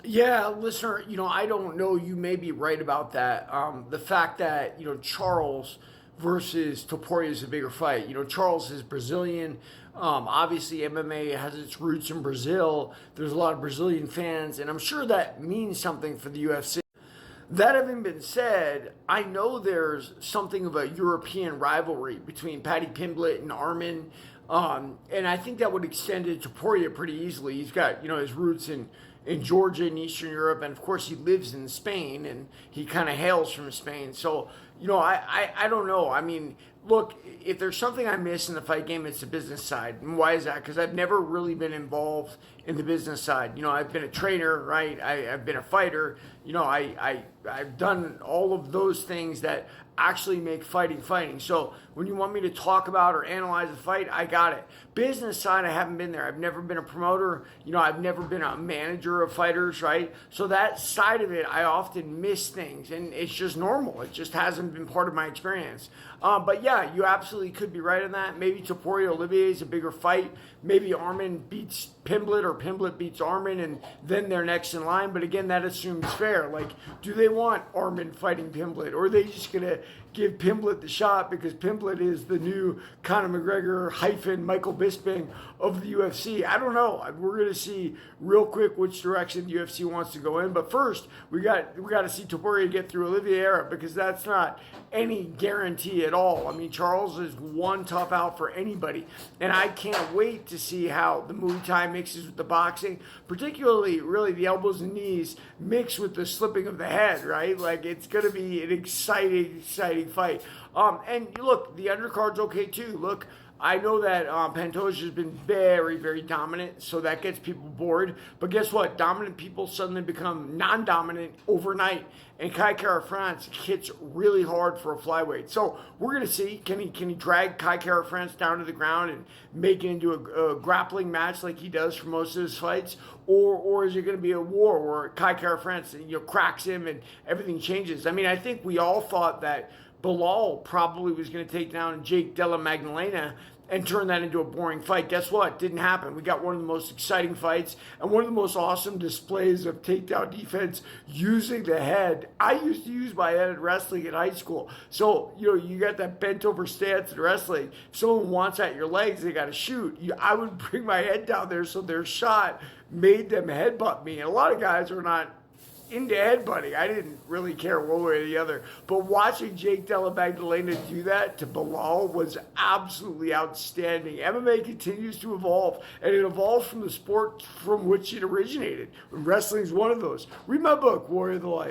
Yeah, listener, I don't know. You may be right about that. The fact that, Charles versus Topuria is a bigger fight. Charles is Brazilian. Obviously, MMA has its roots in Brazil. There's a lot of Brazilian fans, and I'm sure that means something for the UFC. That having been said, I know there's something of a European rivalry between Paddy Pimblett and Arman. And I think that would extend to Topuria pretty easily. He's got, his roots in Georgia and Eastern Europe, and of course he lives in Spain, and he kind of hails from Spain. So, I don't know. I mean, look, if there's something I miss in the fight game, it's the business side. And why is that? Because I've never really been involved in the business side. I've been a trainer, right? I've been a fighter. I've done all of those things that actually make fighting. So when you want me to talk about or analyze a fight, I got it. Business side, I haven't been there. I've never been a promoter. I've never been a manager of fighters, right? So that side of it, I often miss things, and it's just normal. It just hasn't been part of my experience. But yeah, you absolutely could be right on that. Maybe Topuria Olivier is a bigger fight. Maybe Arman beats Pimblett or Pimblett beats Arman, and then they're next in line. But again, that assumes fair. Like, do they want Arman fighting Pimblett, or are they just going to give Pimblett the shot because Pimblett is the new Conor McGregor hyphen Michael Bisping of the UFC? I don't know. We're going to see real quick which direction the UFC wants to go in. But first, we got to see Topuria get through Oliveira, because that's not any guarantee at all. I mean, Charles is one tough out for anybody, and I can't wait to see how the Muay Thai mixes with the boxing, particularly really the elbows and knees mix with the slipping of the head, right? Like, it's going to be an exciting fight. And look, the undercard's okay too. Look, I know that Pantoja has been very, very dominant, so that gets people bored. But guess what? Dominant people suddenly become non-dominant overnight. And Kai Kara-France hits really hard for a flyweight. So we're going to see, can he drag Kai Kara-France down to the ground and make it into a grappling match like he does for most of his fights? Or is it going to be a war where Kai Kara-France cracks him and everything changes? I mean, I think we all thought that Belal probably was going to take down Jake Della Magdalena and turn that into a boring fight. Guess what? Didn't happen. We got one of the most exciting fights and one of the most awesome displays of takedown defense using the head. I used to use my head at wrestling in high school. So, you got that bent over stance in wrestling. If someone wants at your legs, they got to shoot. I would bring my head down there so their shot made them headbutt me. And a lot of guys are not into headbutting. I didn't really care one way or the other. But watching Jake Della Magdalena do that to Belal was absolutely outstanding. MMA continues to evolve, and it evolves from the sport from which it originated. Wrestling is one of those. Read my book, Warrior of the Light.